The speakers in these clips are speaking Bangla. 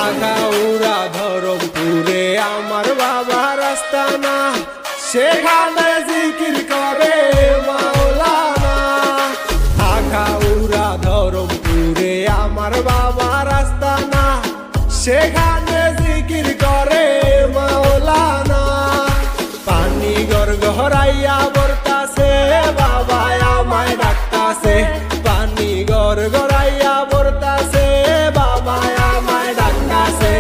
আখাউড়া ধরমপুরে আমার বাবার আস্তানা, সেখানে জিকির করে মাওলানা। আখাউড়া ধরমপুরে আমার বাবার আস্তানা, সেখানে জিকির করে মাওলানা। পানি গড়গড়াইয়া বর্তাছে, বাবা আমায় ডাকতাছে। পানি গড়গড়াইয়া বর্তাছে, বাবা আমায় ডাকতাছে।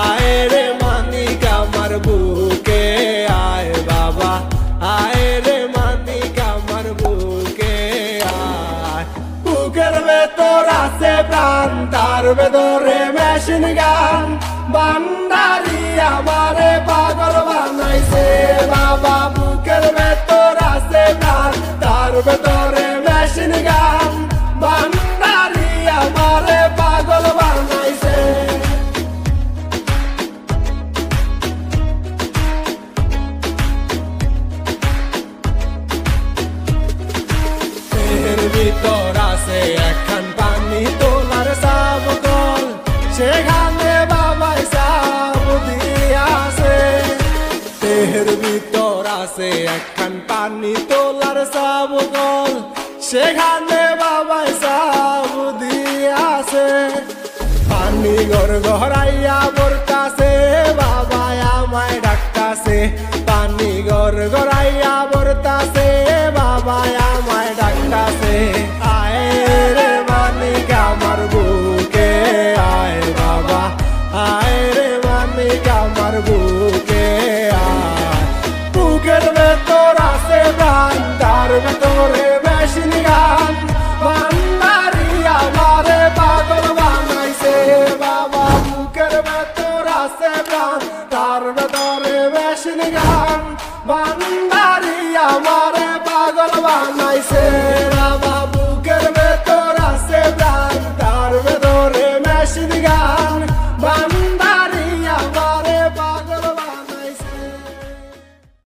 আয় রে মানিক আমার বুকে আয় বাবা, আয় রে মানিক আমার বুকে আয়। বুকের ভেতর আছে প্রাণ, তার ভেতরে মেশিন গান। বান্দারি আমারে পাগল বানাইছে বাবা। বুকের ভেতর আছে প্রাণ, তার ভেতরে মেশিন গান। বান্দারি আমারে পাগল বানাইছে। দেহের ভিতর আছে একখান পানি তোলার সাবকল, সেখানে বাবাই সাব দিয়াছে। দেহের ভিতর আছে একখান পানি তোলার সাবকল, সেখানে বাবাই সাব দিয়াছে। পানি গড়গড়াইয়া বর্তাছে, বাবা আমায় ডাকতাছে। পানি গড়গড়াইয়া বর্তাছে, বাবা আমায় ডাকতাছে। আয় রে মানিক আমার বুকে আয় বাবা, আয় রে মানিক আমার বুকে আয়। বুকের ভেতর আছে প্রাণ, তার ভেতরে মেশিন গান। বান্দারি আমারে পাগল বানাইছে বাবা। বুকের ভেতর আছে প্রাণ, তার ভেতরে মেশিন গান। বান্দারি আমার